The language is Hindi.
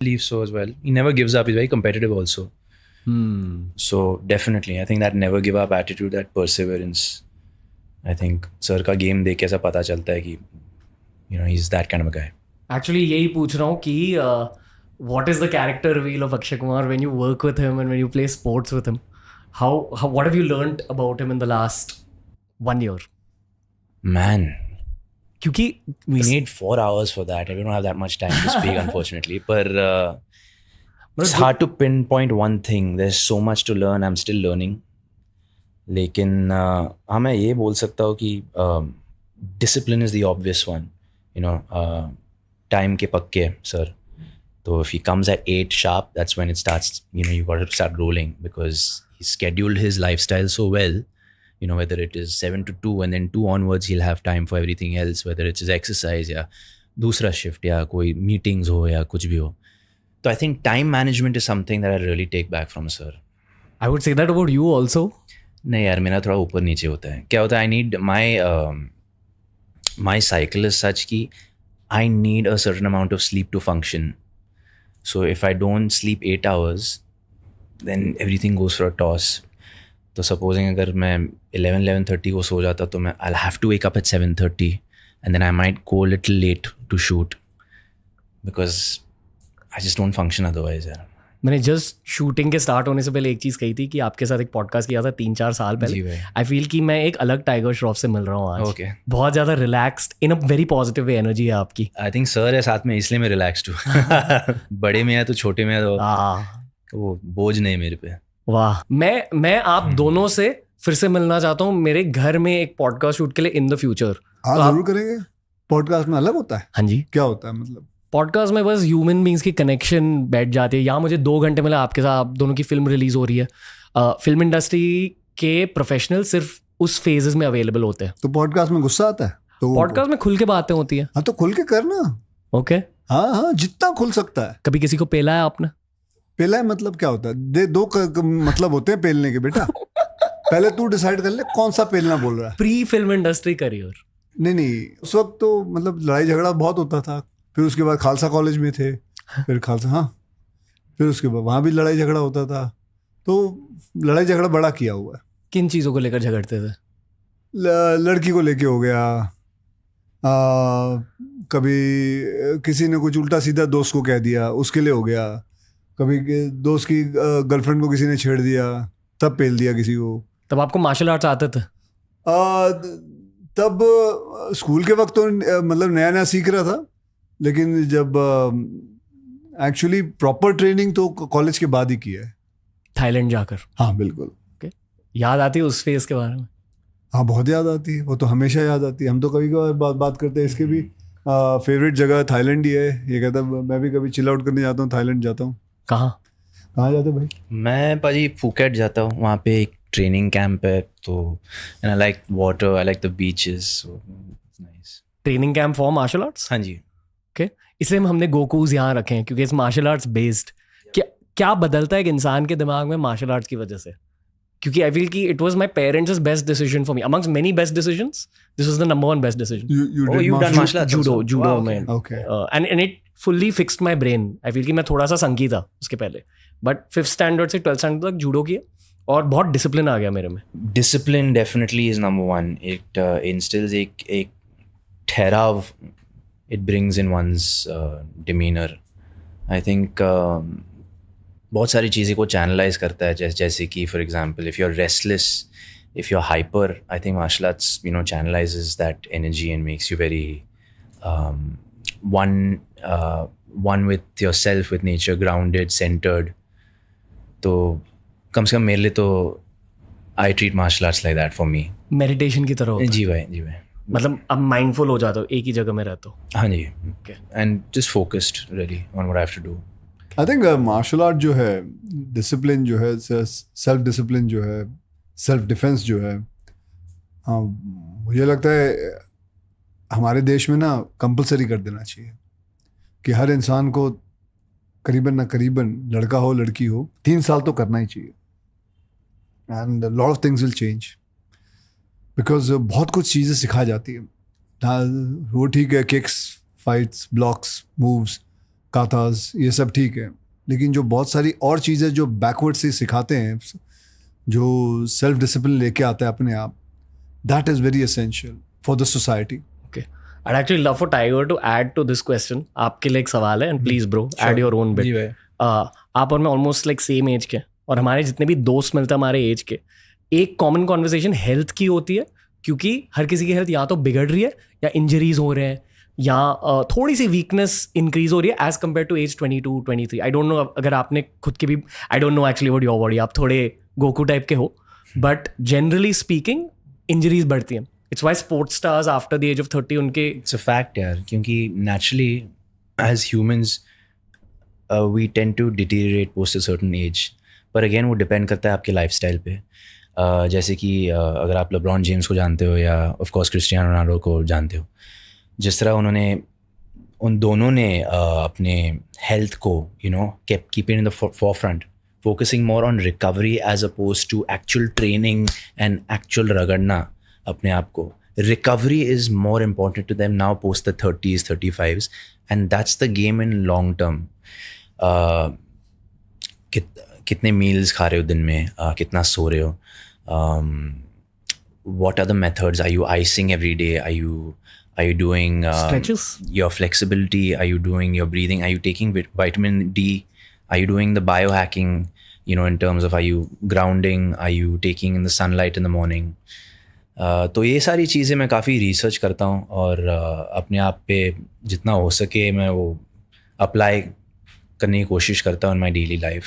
believe so as well. He never gives up. He's very competitive also. So definitely, I think that never give up attitude, that perseverance. I think sir का गेम देख के ऐसा पता चलता है कि he's that kind of a guy. Actually, यही पूछ रहा हूँ कि what is the character reveal of Akshay Kumar when you work with him and when you play sports with him? How what have you learned about him in the last 1 year? Man, क्योंकि we need 4 hours for that. We don't have that much time to speak, unfortunately. But it's hard to pinpoint one thing. There's so much to learn. I'm still learning. लेकिन हाँ मैं ये बोल सकता हूँ कि discipline is the obvious one. Time के पक्के sir. So if he comes at 8 sharp, that's when it starts, you got to start rolling, because he scheduled his lifestyle so well. Whether it is 7 to 2 and then 2 onwards, he'll have time for everything else, whether it's his exercise या दूसरा shift या कोई meetings हो या कुछ भी हो. So I think time management is something that I really take back from sir. I would say that about you also. नहीं यार, मेरा थोड़ा ऊपर नीचे होता है. क्या होता है, I need my cycle is such कि I need a certain amount of sleep to function. So if I don't sleep 8 hours, then everything goes for a toss. तो supposing अगर मैं 11:30 को सो जाता तो मैं I'll have to wake up at 7:30 and then I might go a little late to shoot because I just don't function otherwise यार. मैंने जस्ट शूटिंग के स्टार्ट होने से पहले एक चीज़ कही थी कि आपके साथ एक पॉडकास्ट किया था 3-4 साल पहले. आई फील कि मैं एक अलग टाइगर श्रॉफ से मिल रहा हूँ आज. Okay. बहुत ज़्यादा relaxed, in a very positive way energy है आपकी. आई थिंक सर है साथ में, इसलिए मैं रिलैक्स्ड हूँ. बड़े में है तो छोटे में है तो वो बोझ नहीं मेरे पे. वाह. मैं आप दोनों से फिर से मिलना चाहता हूँ मेरे घर में एक पॉडकास्ट शूट के लिए इन द फ्यूचर. जरूर करेंगे. पॉडकास्ट में अलग होता है. हाँ जी. क्या होता है मतलब? पॉडकास्ट में बस ह्यूमन बींग्स की कनेक्शन बैठ जाती है. यहाँ मुझे 2 घंटे मिला आपके साथ, आप दोनों की फिल्म रिलीज हो रही है. फिल्म इंडस्ट्री के प्रोफेशनल सिर्फ उस फेजेस में अवेलेबल होते हैं. तो पॉडकास्ट में गुस्सा आता है तो पॉडकास्ट में खुल के बातें होती है. हाँ तो खुल के करना. ओके. हाँ जितना खुल सकता है. कभी किसी को पेला है आपने? पेला है मतलब क्या होता है? दो मतलब होते हैं पेलने के बेटा. पहले तू डिसाइड कर ले कौन सा पेलना बोल रहा है. Pre film industry career. नहीं उस वक्त तो मतलब लड़ाई झगड़ा बहुत होता था. फिर उसके बाद खालसा कॉलेज में थे, फिर खालसा, हाँ फिर उसके बाद वहाँ भी लड़ाई झगड़ा होता था. तो लड़ाई झगड़ा बड़ा किया हुआ है. किन चीज़ों को लेकर झगड़ते थे? लड़की को लेके हो गया, कभी किसी ने कुछ उल्टा सीधा दोस्त को कह दिया उसके लिए हो गया, कभी दोस्त की गर्लफ्रेंड को किसी ने छेड़ दिया तब पेल दिया किसी को. तब आपको मार्शल आर्ट्स आते थे? तब स्कूल के वक्त तो मतलब नया नया सीख रहा था, लेकिन जब एक्चुअली प्रॉपर ट्रेनिंग तो कॉलेज के बाद ही किया है. थाईलैंड जाकर? हाँ बिल्कुल. okay. याद आती है उस फेज के बारे में? हाँ बहुत याद आती है. वो तो हमेशा याद आती है. हम तो कभी कभी बात करते हैं इसके भी. फेवरेट जगह थाईलैंड ही है. ये कहता है मैं भी कभी चिल आउट करने जाता हूँ, थाईलैंड जाता हूँ. कहाँ जाते भाई? मैं पाजी फुकेट जाता हूँ. वहाँ पे एक ट्रेनिंग कैंप है तो I like water, I like the beaches, so it's nice. Training camp for martial arts? हाँ जी. इसलिए हमने गोकूज यहाँ रखे हैं क्योंकि इट्स मार्शल आर्ट्स बेस्ड. क्या बदलता है एक इंसान के दिमाग में मार्शल आर्ट्स की वजह से? क्योंकि आई फील कि it was my parents best decision for me amongst many best decisions. This was the number 1 best decision. You've done martial arts also? judo Wow, में. Okay. And it fully fixed my brain. I feel कि मैं थोड़ा सा संकी था उसके पहले, बट 5th स्टैंडर्ड से 12th स्टैंडर्ड तक जूडो किया और बहुत डिसिप्लिन आ गया मेरे में. Discipline definitely is number 1. It instils एक ठहराव. It brings in one's demeanor. I think बहुत सारी चीज़ें को channelize करता है. जैसे कि for example, if you're restless, if you're hyper, I think martial arts channelizes that energy and makes you very one with yourself, with nature, grounded, centered. तो कम से कम मेरे लिए तो I treat martial arts like that for me. Meditation की तरह होता है. जी भाई. मतलब अब माइंडफुल हो जाता हो, एक ही जगह में रहते हो. हाँ जी. And just focused really on what I have to do. I think martial art जो है, डिसिप्लिन जो है, सेल्फ डिसिप्लिन जो है, सेल्फ डिफेंस जो है, मुझे लगता है हमारे देश में ना कंपलसरी कर देना चाहिए कि हर इंसान को करीबन लड़का हो लड़की हो 3 साल तो करना ही चाहिए. And lot of things will change because बहुत कुछ चीज़ें सिखा जाती है. वो ठीक है, किक्स, फाइट्स, ब्लॉक्स, मूव्स, काथास, ये सब ठीक है, लेकिन जो बहुत सारी और चीज़ें जो बैकवर्ड से सिखाते हैं, जो सेल्फ डिसिप्लिन लेके आता है अपने आप, that is very essential for the society. Okay. I'd actually love for Tiger to add to this question. आपके लिए एक सवाल है, and please bro, add your own bit. जी भाई. आप और मैं ऑलमोस्ट लाइक सेम एज के, और हमारे जितने भी दोस्त मिलते हैं हमारे एज के, एक कॉमन कॉन्वर्सेशन हेल्थ की होती है, क्योंकि हर किसी की हेल्थ या तो बिगड़ रही है या इंजरीज हो रहे हैं या थोड़ी सी वीकनेस इंक्रीज हो रही है as compare to age 22, 23. I don't know अगर आपने खुद के भी, I don't know actually what your body, आप थोड़े गोकू टाइप के हो, बट जनरली स्पीकिंग इंजरीज बढ़ती हैं. It's why sports stars after the age of 30 उनके It's a fact यार, क्योंकि naturally as humans we tend to deteriorate post a certain age. पर again वो depend करता है आपके lifestyle पे. जैसे कि अगर आप LeBron James को जानते हो या of course Cristiano Ronaldo को जानते हो, जिस तरह उन दोनों ने अपने health को keep it in the forefront, focusing more on recovery as opposed to actual training and actual रगड़ना अपने आप को. Recovery is more important to them now post the 30s, 35s, and that's the game in long term. कितने meals खा रहे हो दिन में, कितना सो रहे हो, what are the methods, are you icing every day, are you doing stretches, your flexibility, are you doing your breathing, are you taking vitamin D, are you doing the biohacking, in terms of are you grounding, are you taking in the sunlight in the morning. तो ये सारी चीज़ें मैं काफ़ी रिसर्च करता हूँ और अपने आप पे जितना हो सके मैं वो अप्लाई करने की कोशिश करता हूँ इन माई डेली लाइफ.